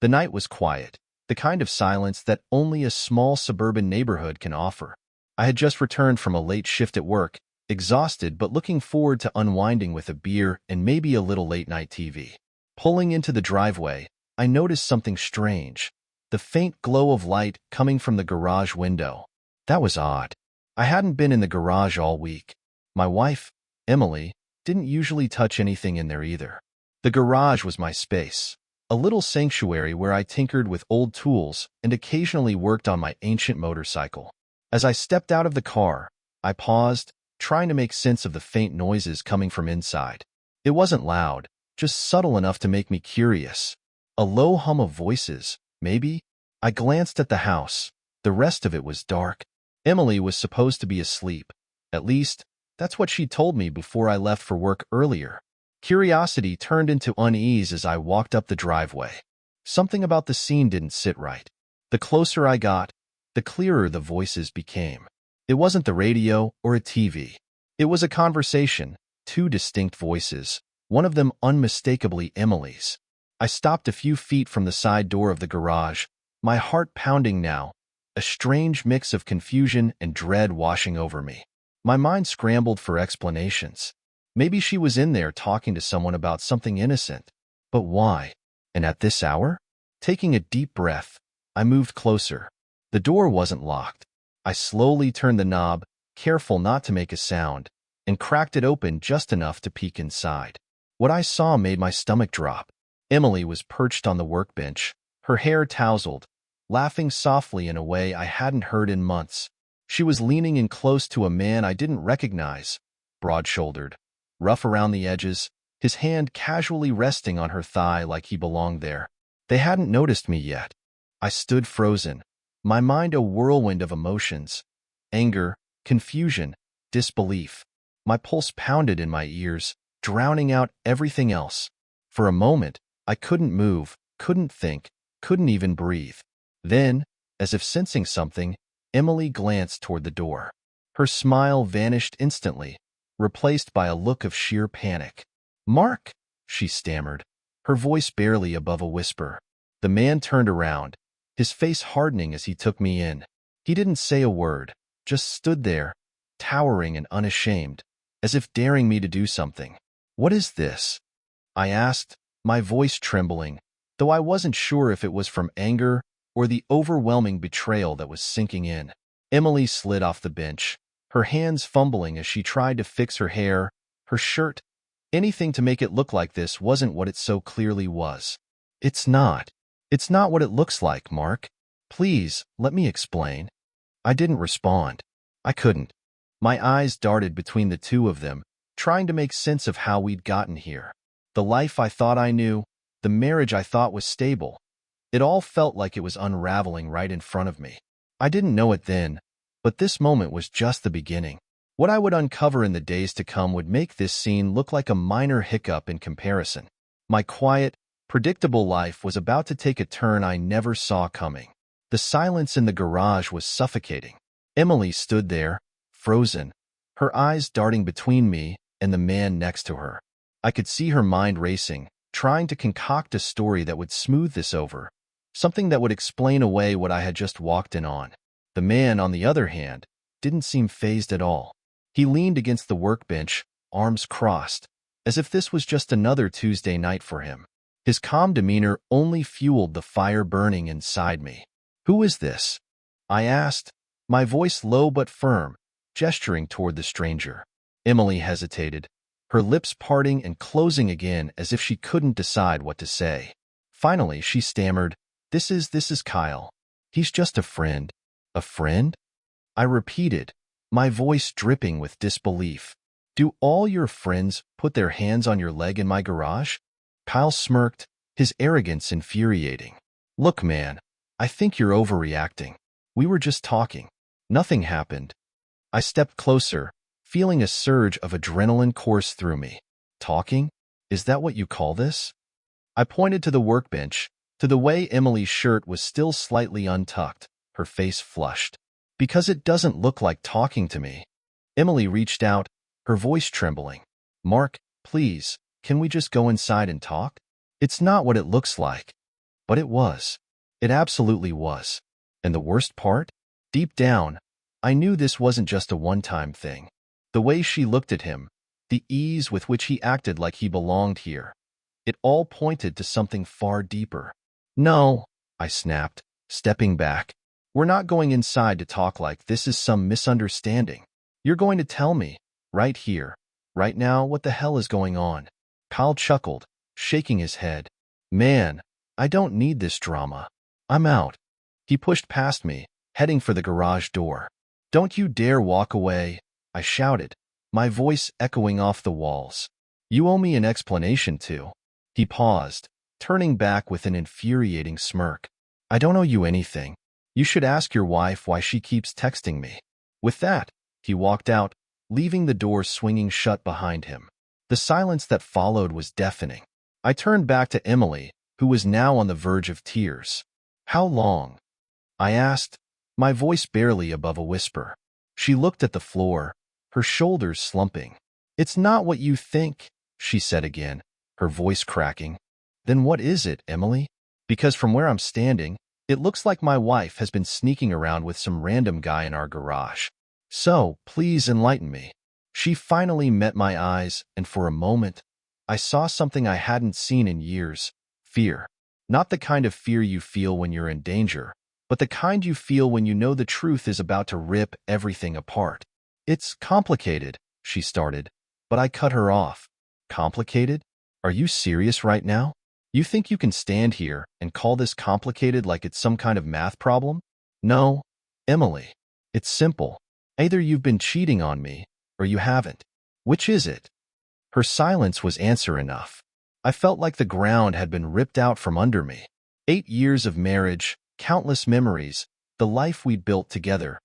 The night was quiet, the kind of silence that only a small suburban neighborhood can offer. I had just returned from a late shift at work, exhausted but looking forward to unwinding with a beer and maybe a little late-night TV. Pulling into the driveway, I noticed something strange. The faint glow of light coming from the garage window. That was odd. I hadn't been in the garage all week. My wife, Emily, didn't usually touch anything in there either. The garage was my space, a little sanctuary where I tinkered with old tools and occasionally worked on my ancient motorcycle. As I stepped out of the car, I paused, trying to make sense of the faint noises coming from inside. It wasn't loud, just subtle enough to make me curious. A low hum of voices, maybe? I glanced at the house. The rest of it was dark. Emily was supposed to be asleep. At least, that's what she told me before I left for work earlier. Curiosity turned into unease as I walked up the driveway. Something about the scene didn't sit right. The closer I got, the clearer the voices became. It wasn't the radio or a TV. It was a conversation, two distinct voices, one of them unmistakably Emily's. I stopped a few feet from the side door of the garage, my heart pounding now, a strange mix of confusion and dread washing over me. My mind scrambled for explanations. Maybe she was in there talking to someone about something innocent. But why? And at this hour? Taking a deep breath, I moved closer. The door wasn't locked. I slowly turned the knob, careful not to make a sound, and cracked it open just enough to peek inside. What I saw made my stomach drop. Emily was perched on the workbench, her hair tousled, laughing softly in a way I hadn't heard in months. She was leaning in close to a man I didn't recognize, broad-shouldered, rough around the edges, his hand casually resting on her thigh like he belonged there. They hadn't noticed me yet. I stood frozen, my mind a whirlwind of emotions, anger, confusion, disbelief. My pulse pounded in my ears, drowning out everything else. For a moment, I couldn't move, couldn't think, couldn't even breathe. Then, as if sensing something, Emily glanced toward the door. Her smile vanished instantly, replaced by a look of sheer panic. "Mark," she stammered, her voice barely above a whisper. The man turned around, his face hardening as he took me in. He didn't say a word, just stood there, towering and unashamed, as if daring me to do something. "What is this?" I asked, my voice trembling, though I wasn't sure if it was from anger or the overwhelming betrayal that was sinking in. Emily slid off the bench, her hands fumbling as she tried to fix her hair, her shirt. Anything to make it look like this wasn't what it so clearly was. It's not what it looks like, Mark. Please, let me explain." I didn't respond. I couldn't. My eyes darted between the two of them, trying to make sense of how we'd gotten here. The life I thought I knew, the marriage I thought was stable. It all felt like it was unraveling right in front of me. I didn't know it then, but this moment was just the beginning. What I would uncover in the days to come would make this scene look like a minor hiccup in comparison. My quiet, predictable life was about to take a turn I never saw coming. The silence in the garage was suffocating. Emily stood there, frozen, her eyes darting between me and the man next to her. I could see her mind racing, trying to concoct a story that would smooth this over, something that would explain away what I had just walked in on. The man, on the other hand, didn't seem fazed at all. He leaned against the workbench, arms crossed, as if this was just another Tuesday night for him. His calm demeanor only fueled the fire burning inside me. "Who is this?" I asked, my voice low but firm, gesturing toward the stranger. Emily hesitated, her lips parting and closing again as if she couldn't decide what to say. Finally, she stammered, This is Kyle. He's just a friend." "A friend?" I repeated, my voice dripping with disbelief. "Do all your friends put their hands on your leg in my garage?" Kyle smirked, his arrogance infuriating. "Look, man, I think you're overreacting. We were just talking. Nothing happened." I stepped closer, feeling a surge of adrenaline course through me. "Talking? Is that what you call this?" I pointed to the workbench, to the way Emily's shirt was still slightly untucked, her face flushed. "Because it doesn't look like talking to me." Emily reached out, her voice trembling. "Mark, please, can we just go inside and talk? It's not what it looks like." But it was. It absolutely was. And the worst part? Deep down, I knew this wasn't just a one-time thing. The way she looked at him, the ease with which he acted like he belonged here, it all pointed to something far deeper. No, I snapped, stepping back. We're not going inside to talk like this is some misunderstanding. You're going to tell me, right here, right now, what the hell is going on. Kyle chuckled, shaking his head. Man, I don't need this drama. I'm out. He pushed past me, heading for the garage door. Don't you dare walk away, I shouted, my voice echoing off the walls. You owe me an explanation too. He paused, turning back with an infuriating smirk. I don't owe you anything. You should ask your wife why she keeps texting me. With that, he walked out, leaving the door swinging shut behind him. The silence that followed was deafening. I turned back to Emily, who was now on the verge of tears. How long? I asked, my voice barely above a whisper. She looked at the floor, her shoulders slumping. It's not what you think, she said again, her voice cracking. Then what is it, Emily? Because from where I'm standing, it looks like my wife has been sneaking around with some random guy in our garage. So, please enlighten me. She finally met my eyes, and for a moment, I saw something I hadn't seen in years. Fear. Not the kind of fear you feel when you're in danger, but the kind you feel when you know the truth is about to rip everything apart. It's complicated, she started, but I cut her off. Complicated? Are you serious right now? You think you can stand here and call this complicated like it's some kind of math problem? No, Emily. It's simple. Either you've been cheating on me, or you haven't. Which is it? Her silence was answer enough. I felt like the ground had been ripped out from under me. 8 years of marriage, countless memories, the life we'd built together.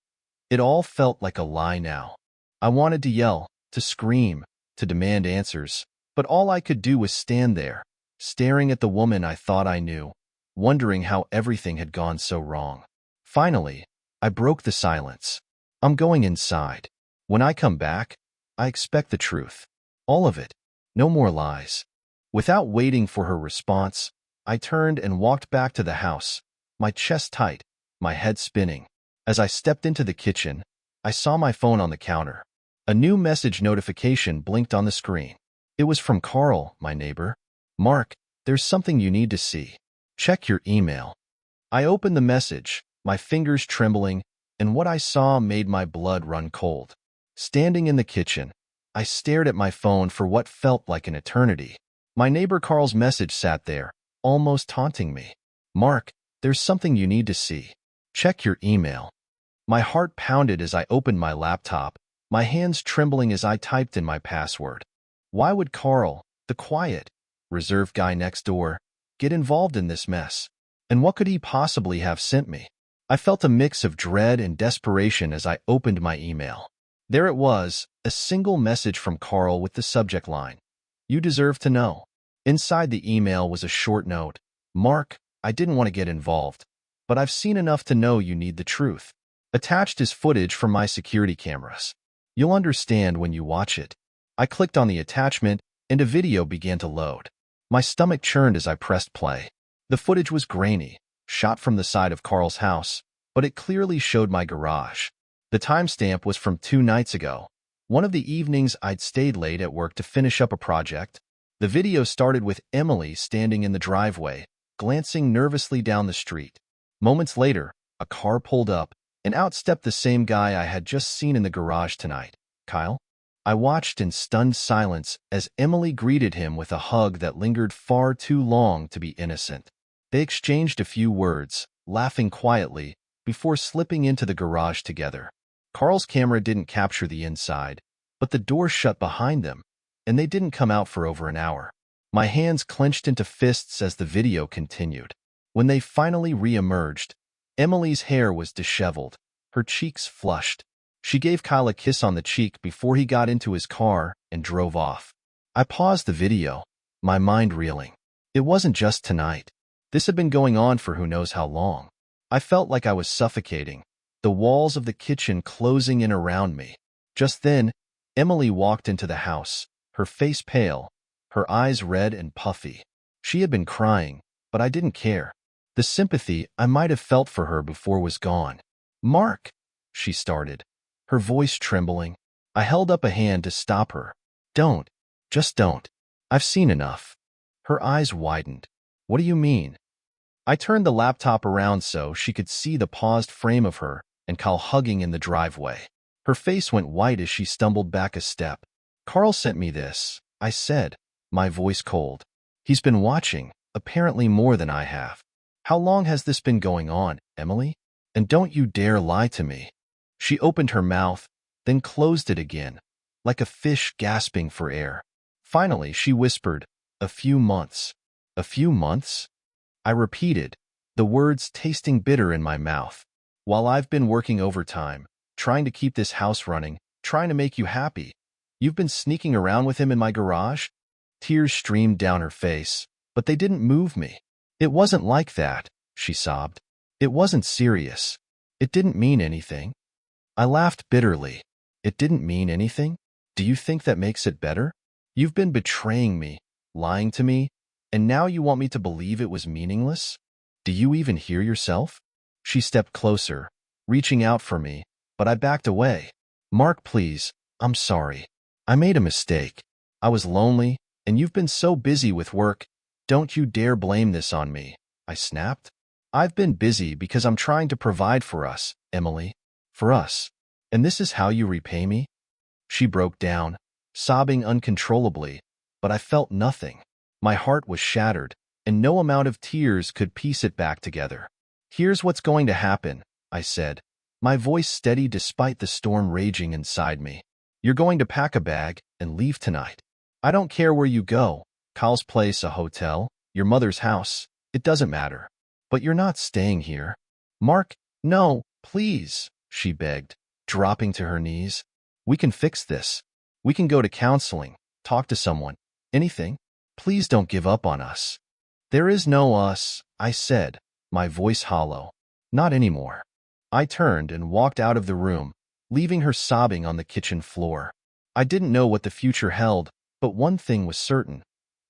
It all felt like a lie now. I wanted to yell, to scream, to demand answers, but all I could do was stand there, staring at the woman I thought I knew, wondering how everything had gone so wrong. Finally, I broke the silence. I'm going inside. When I come back, I expect the truth. All of it. No more lies. Without waiting for her response, I turned and walked back to the house, my chest tight, my head spinning. As I stepped into the kitchen, I saw my phone on the counter. A new message notification blinked on the screen. It was from Carl, my neighbor. Mark, there's something you need to see. Check your email. I opened the message, my fingers trembling, and what I saw made my blood run cold. Standing in the kitchen, I stared at my phone for what felt like an eternity. My neighbor Carl's message sat there, almost taunting me. Mark, there's something you need to see. Check your email. My heart pounded as I opened my laptop, my hands trembling as I typed in my password. Why would Carl, the quiet, reserved guy next door, get involved in this mess? And what could he possibly have sent me? I felt a mix of dread and desperation as I opened my email. There it was, a single message from Carl with the subject line, "You deserve to know." Inside the email was a short note. Mark, I didn't want to get involved, but I've seen enough to know you need the truth. Attached is footage from my security cameras. You'll understand when you watch it. I clicked on the attachment, and a video began to load. My stomach churned as I pressed play. The footage was grainy, shot from the side of Carl's house, but it clearly showed my garage. The timestamp was from 2 nights ago, one of the evenings I'd stayed late at work to finish up a project. The video started with Emily standing in the driveway, glancing nervously down the street. Moments later, a car pulled up, and out stepped the same guy I had just seen in the garage tonight, Kyle. I watched in stunned silence as Emily greeted him with a hug that lingered far too long to be innocent. They exchanged a few words, laughing quietly, before slipping into the garage together. Carl's camera didn't capture the inside, but the door shut behind them, and they didn't come out for over an hour. My hands clenched into fists as the video continued. When they finally re-emerged, Emily's hair was disheveled, her cheeks flushed. She gave Kyle a kiss on the cheek before he got into his car and drove off. I paused the video, my mind reeling. It wasn't just tonight. This had been going on for who knows how long. I felt like I was suffocating, the walls of the kitchen closing in around me. Just then, Emily walked into the house, her face pale, her eyes red and puffy. She had been crying, but I didn't care. The sympathy I might have felt for her before was gone. "Mark," she started, her voice trembling. I held up a hand to stop her. "Don't. Just don't. I've seen enough." Her eyes widened. "What do you mean?" I turned the laptop around so she could see the paused frame of her and Kyle hugging in the driveway. Her face went white as she stumbled back a step. "Carl sent me this," I said, my voice cold. "He's been watching, apparently more than I have. How long has this been going on, Emily? And don't you dare lie to me." She opened her mouth, then closed it again, like a fish gasping for air. Finally, she whispered, "A few months." "A few months?" I repeated, the words tasting bitter in my mouth. "While I've been working overtime, trying to keep this house running, trying to make you happy, you've been sneaking around with him in my garage?" Tears streamed down her face, but they didn't move me. "It wasn't like that," she sobbed. "It wasn't serious. It didn't mean anything." I laughed bitterly. "It didn't mean anything? Do you think that makes it better? You've been betraying me, lying to me, and now you want me to believe it was meaningless? Do you even hear yourself?" She stepped closer, reaching out for me, but I backed away. "Mark, please, I'm sorry. I made a mistake. I was lonely, and you've been so busy with work. Don't you dare blame this on me," I snapped. "I've been busy because I'm trying to provide for us, Emily. For us. And this is how you repay me?" She broke down, sobbing uncontrollably, but I felt nothing. My heart was shattered, and no amount of tears could piece it back together. "Here's what's going to happen," I said, my voice steady despite the storm raging inside me. "You're going to pack a bag and leave tonight. I don't care where you go, Kyle's place, a hotel, your mother's house, it doesn't matter. But you're not staying here." "Mark, no, please," she begged, dropping to her knees. "We can fix this. We can go to counseling, talk to someone, anything. Please don't give up on us." "There is no us," I said, my voice hollow. "Not anymore." I turned and walked out of the room, leaving her sobbing on the kitchen floor. I didn't know what the future held, but one thing was certain.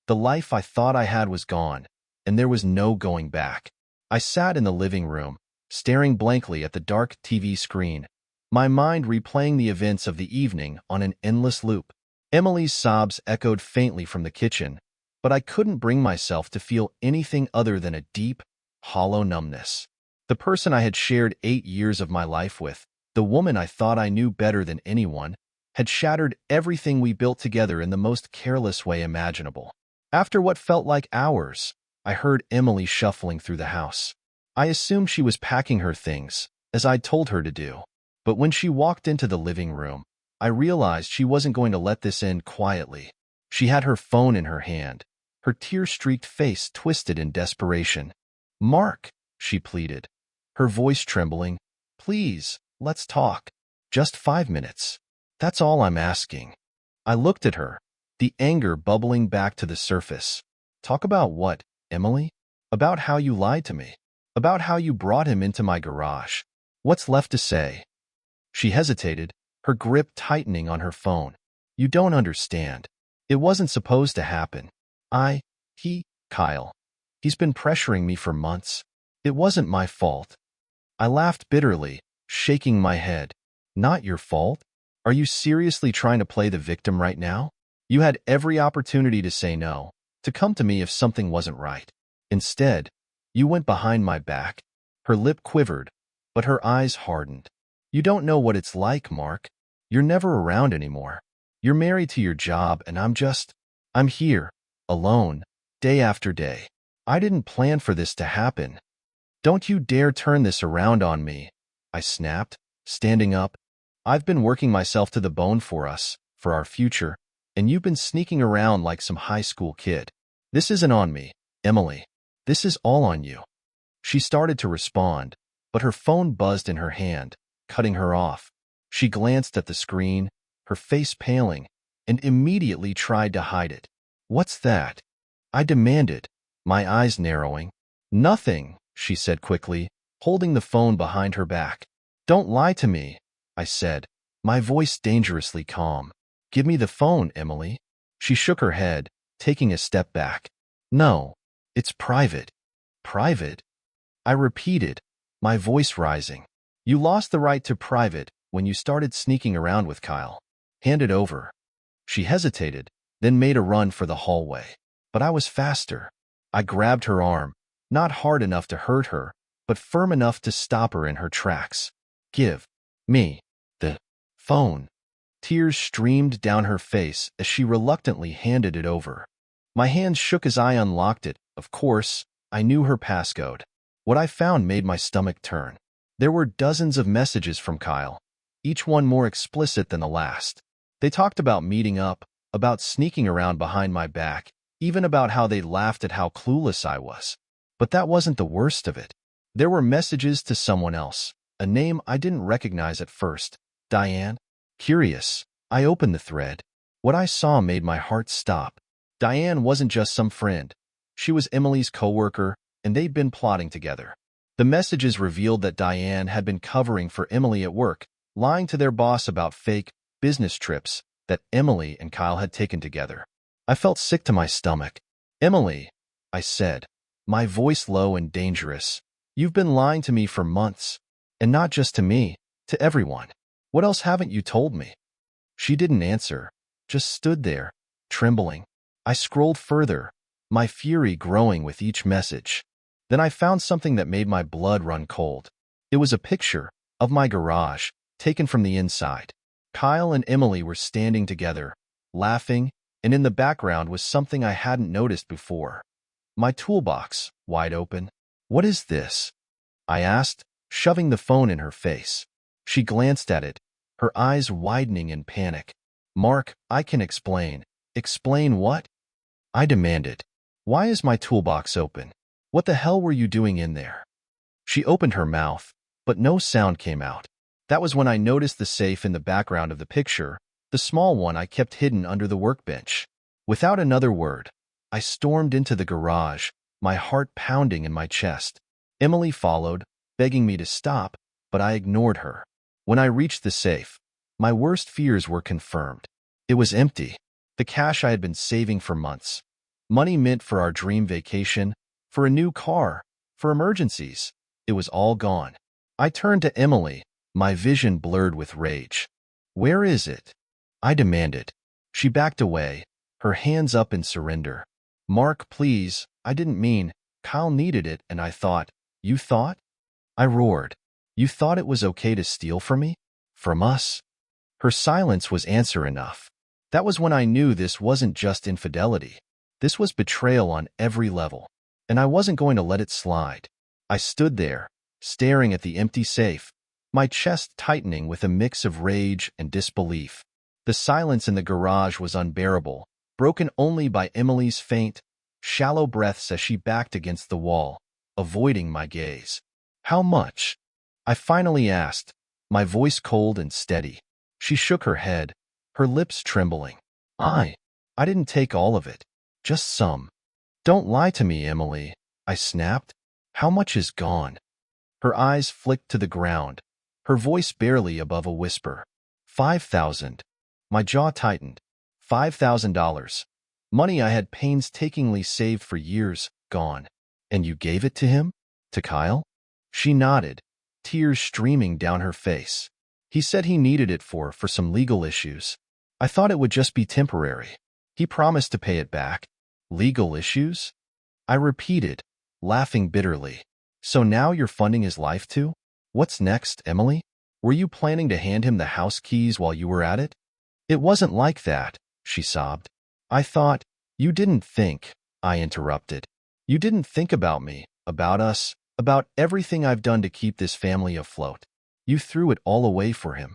The life I thought I had was gone, and there was no going back. I sat in the living room, staring blankly at the dark TV screen, my mind replaying the events of the evening on an endless loop. Emily's sobs echoed faintly from the kitchen, but I couldn't bring myself to feel anything other than a deep, hollow numbness. The person I had shared 8 years of my life with, the woman I thought I knew better than anyone, had shattered everything we built together in the most careless way imaginable. After what felt like hours, I heard Emily shuffling through the house. I assumed she was packing her things, as I'd told her to do. But when she walked into the living room, I realized she wasn't going to let this end quietly. She had her phone in her hand, her tear-streaked face twisted in desperation. "Mark," she pleaded, her voice trembling, "please, let's talk. Just 5 minutes. That's all I'm asking." I looked at her, the anger bubbling back to the surface. "Talk about what, Emily? About how you lied to me? About how you brought him into my garage? What's left to say?" She hesitated, her grip tightening on her phone. "You don't understand. It wasn't supposed to happen. Kyle. He's been pressuring me for months. It wasn't my fault." I laughed bitterly, shaking my head. "Not your fault? Are you seriously trying to play the victim right now? You had every opportunity to say no, to come to me if something wasn't right. Instead, you went behind my back." Her lip quivered, but her eyes hardened. "You don't know what it's like, Mark. You're never around anymore. You're married to your job, and I'm here, alone, day after day. I didn't plan for this to happen. Don't you dare turn this around on me," I snapped, standing up. "I've been working myself to the bone for us, for our future, and you've been sneaking around like some high school kid. This isn't on me, Emily. This is all on you." She started to respond, but her phone buzzed in her hand, cutting her off. She glanced at the screen, her face paling, and immediately tried to hide it. "What's that?" I demanded, my eyes narrowing. "Nothing," she said quickly, holding the phone behind her back. "Don't lie to me," I said, my voice dangerously calm. "Give me the phone, Emily." She shook her head, taking a step back. "No, it's private." "Private?" I repeated, my voice rising. You lost the right to private when you started sneaking around with Kyle. Hand it over. She hesitated, then made a run for the hallway. But I was faster. I grabbed her arm, not hard enough to hurt her, but firm enough to stop her in her tracks. Give me the phone. Tears streamed down her face as she reluctantly handed it over. My hands shook as I unlocked it. Of course, I knew her passcode. What I found made my stomach turn. There were dozens of messages from Kyle, each one more explicit than the last. They talked about meeting up, about sneaking around behind my back, even about how they laughed at how clueless I was. But that wasn't the worst of it. There were messages to someone else, a name I didn't recognize at first. Diane? Curious, I opened the thread. What I saw made my heart stop. Diane wasn't just some friend. She was Emily's coworker, and they'd been plotting together. The messages revealed that Diane had been covering for Emily at work, lying to their boss about fake business trips that Emily and Kyle had taken together. I felt sick to my stomach. Emily, I said, my voice low and dangerous, you've been lying to me for months. And not just to me, to everyone. What else haven't you told me? She didn't answer, just stood there, trembling. I scrolled further, my fury growing with each message. Then I found something that made my blood run cold. It was a picture of my garage, taken from the inside. Kyle and Emily were standing together, laughing, and in the background was something I hadn't noticed before. My toolbox, wide open. What is this? I asked, shoving the phone in her face. She glanced at it, her eyes widening in panic. Mark, I can explain. Explain what? I demanded. Why is my toolbox open? What the hell were you doing in there? She opened her mouth, but no sound came out. That was when I noticed the safe in the background of the picture, the small one I kept hidden under the workbench. Without another word, I stormed into the garage, my heart pounding in my chest. Emily followed, begging me to stop, but I ignored her. When I reached the safe, my worst fears were confirmed. It was empty. The cash I had been saving for months. Money meant for our dream vacation, for a new car, for emergencies. It was all gone. I turned to Emily, my vision blurred with rage. Where is it? I demanded. She backed away, her hands up in surrender. Mark, please, I didn't mean. Kyle needed it, and I thought. You thought? I roared. You thought it was okay to steal from me? From us? Her silence was answer enough. That was when I knew this wasn't just infidelity. This was betrayal on every level, and I wasn't going to let it slide. I stood there, staring at the empty safe, my chest tightening with a mix of rage and disbelief. The silence in the garage was unbearable, broken only by Emily's faint, shallow breaths as she backed against the wall, avoiding my gaze. How much? I finally asked, my voice cold and steady. She shook her head, her lips trembling. I didn't take all of it. Just some. Don't lie to me, Emily, I snapped. How much is gone? Her eyes flicked to the ground, her voice barely above a whisper. 5,000. My jaw tightened. $5,000. Money I had painstakingly saved for years, gone. And you gave it to him? To Kyle? She nodded, tears streaming down her face. He said he needed it for some legal issues. I thought it would just be temporary. He promised to pay it back. Legal issues? I repeated, laughing bitterly. So now you're funding his life too? What's next, Emily? Were you planning to hand him the house keys while you were at it? It wasn't like that, she sobbed. I thought, you didn't think, I interrupted. You didn't think about me, about us, about everything I've done to keep this family afloat. You threw it all away for him.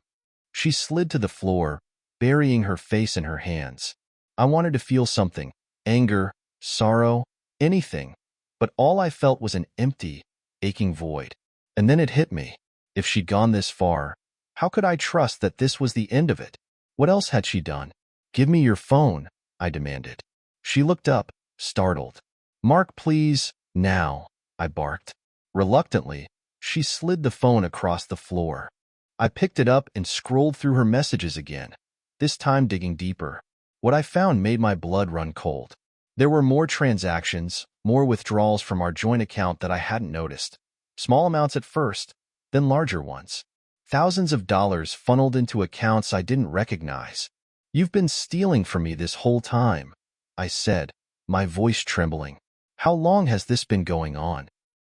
She slid to the floor, burying her face in her hands. I wanted to feel something, anger, sorrow, anything, but all I felt was an empty, aching void. And then it hit me. If she'd gone this far, how could I trust that this was the end of it? What else had she done? Give me your phone, I demanded. She looked up, startled. Mark, please, now, I barked. Reluctantly, she slid the phone across the floor. I picked it up and scrolled through her messages again, this time digging deeper. What I found made my blood run cold. There were more transactions, more withdrawals from our joint account that I hadn't noticed. Small amounts at first, then larger ones. Thousands of dollars funneled into accounts I didn't recognize. "You've been stealing from me this whole time," I said, my voice trembling. "How long has this been going on?"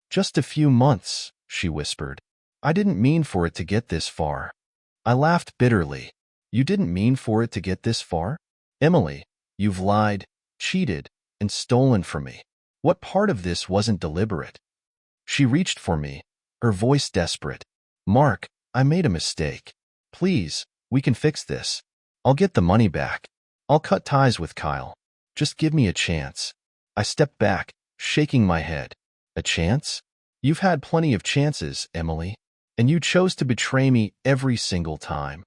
"Just a few months," she whispered. "I didn't mean for it to get this far." I laughed bitterly. "You didn't mean for it to get this far? Emily, you've lied, cheated, and stolen from me. What part of this wasn't deliberate?" She reached for me, her voice desperate. "Mark, I made a mistake. Please, we can fix this. I'll get the money back. I'll cut ties with Kyle. Just give me a chance." I stepped back, shaking my head. "A chance? You've had plenty of chances, Emily, and you chose to betray me every single time."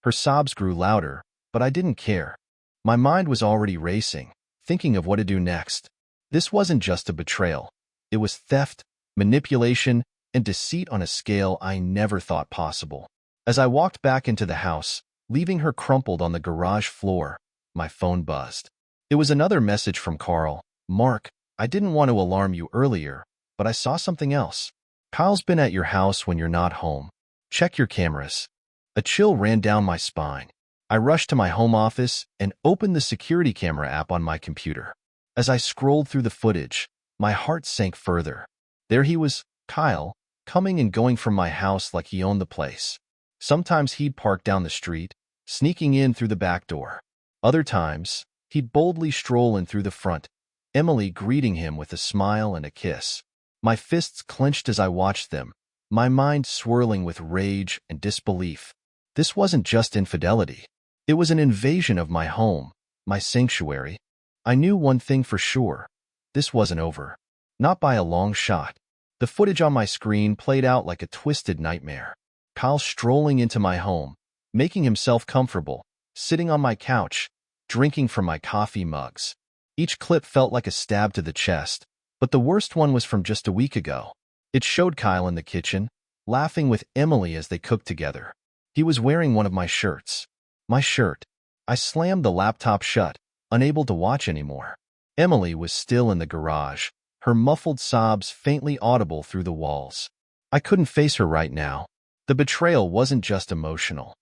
Her sobs grew louder, but I didn't care. My mind was already racing, thinking of what to do next. This wasn't just a betrayal. It was theft, manipulation, and deceit on a scale I never thought possible. As I walked back into the house, leaving her crumpled on the garage floor, my phone buzzed. It was another message from Carl. "Mark, I didn't want to alarm you earlier, but I saw something else. Kyle's been at your house when you're not home. Check your cameras." A chill ran down my spine. I rushed to my home office and opened the security camera app on my computer. As I scrolled through the footage, my heart sank further. There he was, Kyle, coming and going from my house like he owned the place. Sometimes he'd park down the street, sneaking in through the back door. Other times, he'd boldly stroll in through the front, Emily greeting him with a smile and a kiss. My fists clenched as I watched them, my mind swirling with rage and disbelief. This wasn't just infidelity. It was an invasion of my home, my sanctuary. I knew one thing for sure. This wasn't over. Not by a long shot. The footage on my screen played out like a twisted nightmare. Kyle strolling into my home, making himself comfortable, sitting on my couch, drinking from my coffee mugs. Each clip felt like a stab to the chest, but the worst one was from just a week ago. It showed Kyle in the kitchen, laughing with Emily as they cooked together. He was wearing one of my shirts. My shirt. I slammed the laptop shut, unable to watch anymore. Emily was still in the garage, her muffled sobs faintly audible through the walls. I couldn't face her right now. The betrayal wasn't just emotional.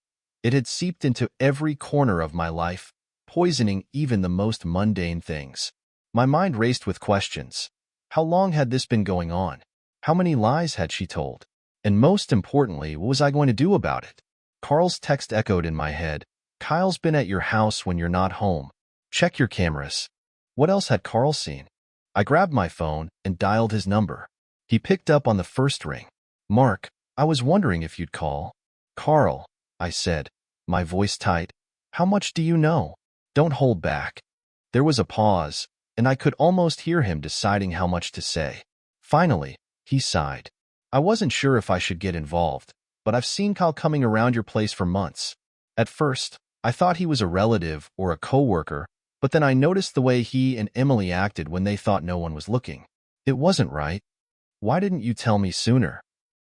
It had seeped into every corner of my life, poisoning even the most mundane things. My mind raced with questions. How long had this been going on? How many lies had she told? And most importantly, what was I going to do about it? Carl's text echoed in my head. "Kyle's been at your house when you're not home. Check your cameras." What else had Carl seen? I grabbed my phone and dialed his number. He picked up on the first ring. "Mark, I was wondering if you'd call." "Carl," I said, my voice tight, "how much do you know? Don't hold back." There was a pause, and I could almost hear him deciding how much to say. Finally, he sighed. "I wasn't sure if I should get involved, but I've seen Kyle coming around your place for months. At first, I thought he was a relative or a coworker, but then I noticed the way he and Emily acted when they thought no one was looking. It wasn't right. Why didn't you tell me sooner?"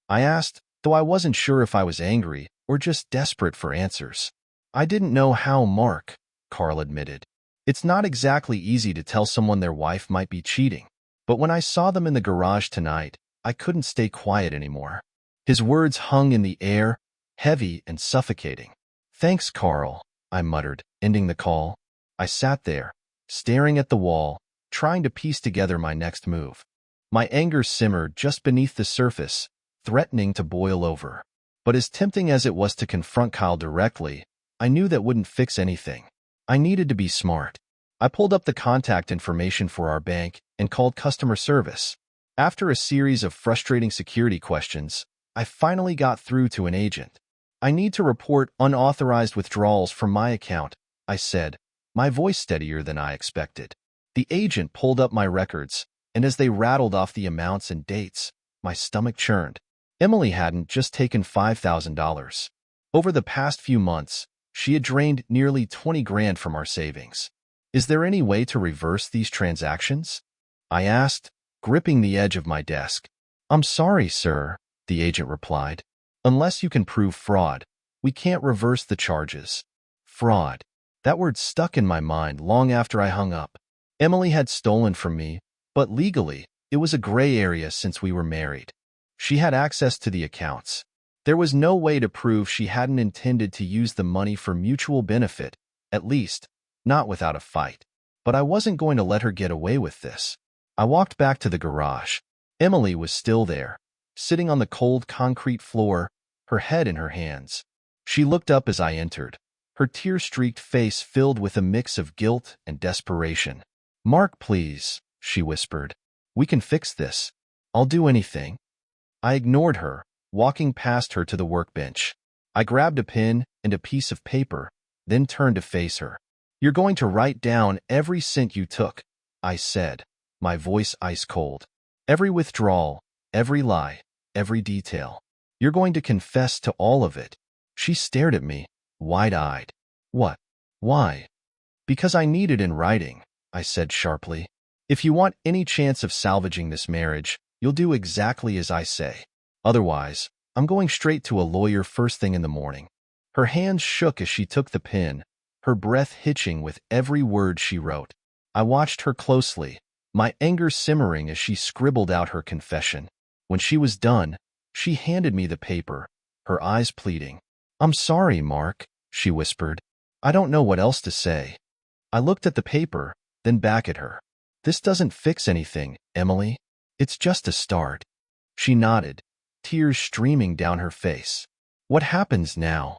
I asked, though I wasn't sure if I was angry or just desperate for answers. "I didn't know how, Mark," Carl admitted. "It's not exactly easy to tell someone their wife might be cheating, but when I saw them in the garage tonight, I couldn't stay quiet anymore." His words hung in the air, heavy and suffocating. "Thanks, Carl," I muttered, ending the call. I sat there, staring at the wall, trying to piece together my next move. My anger simmered just beneath the surface, threatening to boil over. But as tempting as it was to confront Kyle directly, I knew that wouldn't fix anything. I needed to be smart. I pulled up the contact information for our bank and called customer service. After a series of frustrating security questions, I finally got through to an agent. "I need to report unauthorized withdrawals from my account," I said, my voice steadier than I expected. The agent pulled up my records, and as they rattled off the amounts and dates, my stomach churned. Emily hadn't just taken $5,000. Over the past few months, she had drained nearly 20 grand from our savings. "Is there any way to reverse these transactions?" I asked, gripping the edge of my desk. "I'm sorry, sir," the agent replied. "Unless you can prove fraud, we can't reverse the charges." Fraud. That word stuck in my mind long after I hung up. Emily had stolen from me, but legally, it was a gray area since we were married. She had access to the accounts. There was no way to prove she hadn't intended to use the money for mutual benefit, at least, not without a fight. But I wasn't going to let her get away with this. I walked back to the garage. Emily was still there, sitting on the cold concrete floor, her head in her hands. She looked up as I entered, her tear-streaked face filled with a mix of guilt and desperation. "Mark, please," she whispered. "We can fix this. I'll do anything." I ignored her, walking past her to the workbench. I grabbed a pen and a piece of paper, then turned to face her. "You're going to write down every cent you took," I said, my voice ice cold. "Every withdrawal, every lie, every detail. You're going to confess to all of it." She stared at me, wide-eyed. "What? Why?" "Because I need it in writing," I said sharply. "If you want any chance of salvaging this marriage, you'll do exactly as I say. Otherwise, I'm going straight to a lawyer first thing in the morning." Her hands shook as she took the pen, her breath hitching with every word she wrote. I watched her closely, my anger simmering as she scribbled out her confession. When she was done, she handed me the paper, her eyes pleading. "I'm sorry, Mark," she whispered. "I don't know what else to say." I looked at the paper, then back at her. "This doesn't fix anything, Emily. It's just a start." She nodded, tears streaming down her face. "What happens now?"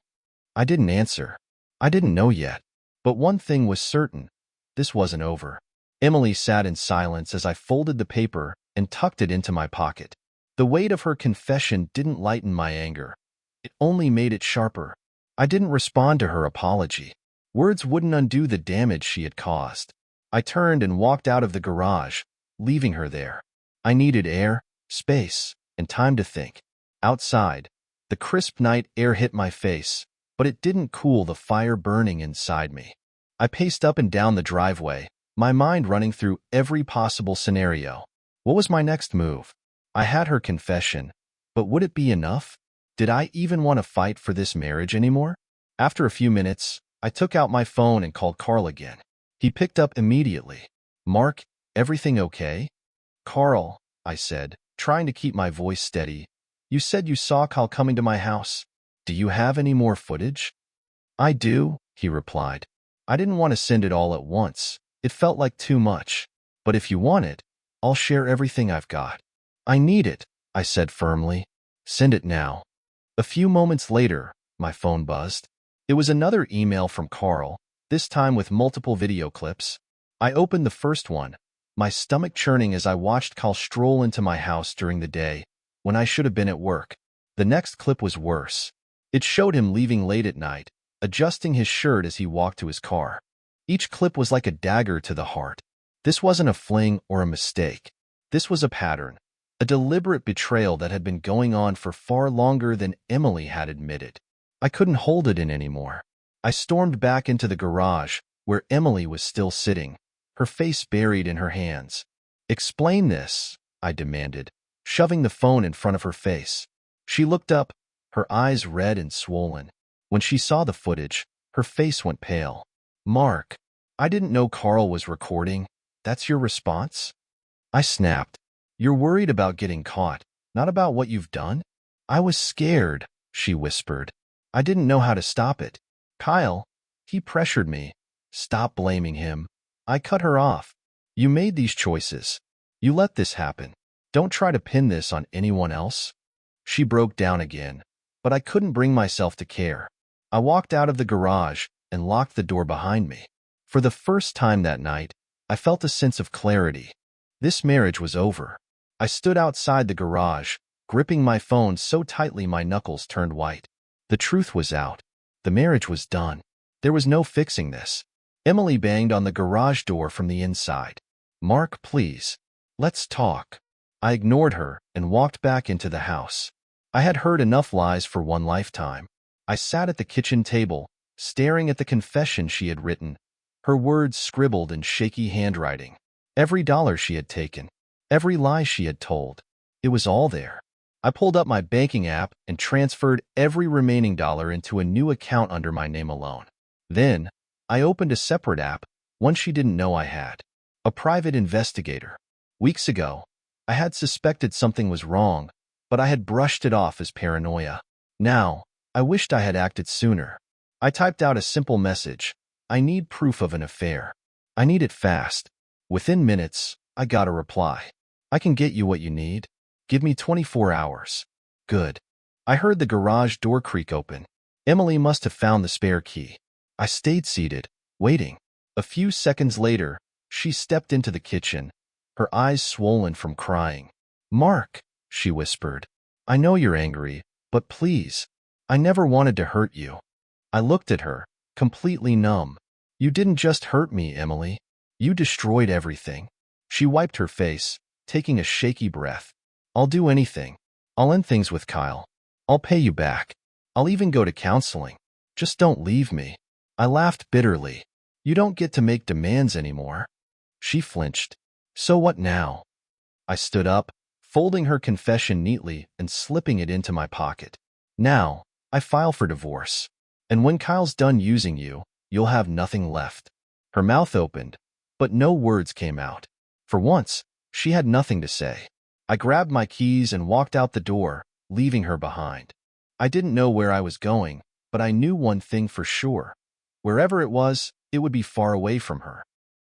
I didn't answer. I didn't know yet. But one thing was certain. This wasn't over. Emily sat in silence as I folded the paper and tucked it into my pocket. The weight of her confession didn't lighten my anger. It only made it sharper. I didn't respond to her apology. Words wouldn't undo the damage she had caused. I turned and walked out of the garage, leaving her there. I needed air, space, and time to think. Outside, the crisp night air hit my face, but it didn't cool the fire burning inside me. I paced up and down the driveway, my mind running through every possible scenario. What was my next move? I had her confession, but would it be enough? Did I even want to fight for this marriage anymore? After a few minutes, I took out my phone and called Carl again. He picked up immediately. "Mark, everything okay?" "Carl," I said, trying to keep my voice steady, "you said you saw Kyle coming to my house. Do you have any more footage?" "I do," he replied. "I didn't want to send it all at once. It felt like too much. But if you want it, I'll share everything I've got." "I need it," I said firmly. "Send it now." A few moments later, my phone buzzed. It was another email from Carl, this time with multiple video clips. I opened the first one, my stomach churning as I watched Kyle stroll into my house during the day, when I should have been at work. The next clip was worse. It showed him leaving late at night, adjusting his shirt as he walked to his car. Each clip was like a dagger to the heart. This wasn't a fling or a mistake. This was a pattern, a deliberate betrayal that had been going on for far longer than Emily had admitted. I couldn't hold it in anymore. I stormed back into the garage, where Emily was still sitting, her face buried in her hands. "Explain this," I demanded, shoving the phone in front of her face. She looked up, her eyes red and swollen. When she saw the footage, her face went pale. "Mark, I didn't know Carl was recording. That's your response?" I snapped. "You're worried about getting caught, not about what you've done?" "I was scared," she whispered. "I didn't know how to stop it. Kyle, he pressured me." "Stop blaming him." I cut her off. "You made these choices. You let this happen. Don't try to pin this on anyone else." She broke down again, but I couldn't bring myself to care. I walked out of the garage and locked the door behind me. For the first time that night, I felt a sense of clarity. This marriage was over. I stood outside the garage, gripping my phone so tightly my knuckles turned white. The truth was out. The marriage was done. There was no fixing this. Emily banged on the garage door from the inside. "Mark, please. Let's talk." I ignored her and walked back into the house. I had heard enough lies for one lifetime. I sat at the kitchen table, staring at the confession she had written, her words scribbled in shaky handwriting. Every dollar she had taken, every lie she had told, it was all there. I pulled up my banking app and transferred every remaining dollar into a new account under my name alone. Then, I opened a separate app, one she didn't know I had. A private investigator. Weeks ago, I had suspected something was wrong, but I had brushed it off as paranoia. Now, I wished I had acted sooner. I typed out a simple message. I need proof of an affair. I need it fast. Within minutes, I got a reply. I can get you what you need. Give me 24 hours. Good. I heard the garage door creak open. Emily must have found the spare key. I stayed seated, waiting. A few seconds later, she stepped into the kitchen, her eyes swollen from crying. "Mark," she whispered, "I know you're angry, but please, I never wanted to hurt you." I looked at her, completely numb. "You didn't just hurt me, Emily. You destroyed everything." She wiped her face, taking a shaky breath. "I'll do anything. I'll end things with Kyle. I'll pay you back. I'll even go to counseling. Just don't leave me." I laughed bitterly. "You don't get to make demands anymore." She flinched. "So what now?" I stood up, folding her confession neatly and slipping it into my pocket. "Now, I file for divorce. And when Kyle's done using you, you'll have nothing left." Her mouth opened, but no words came out. For once, she had nothing to say. I grabbed my keys and walked out the door, leaving her behind. I didn't know where I was going, but I knew one thing for sure. Wherever it was, it would be far away from her.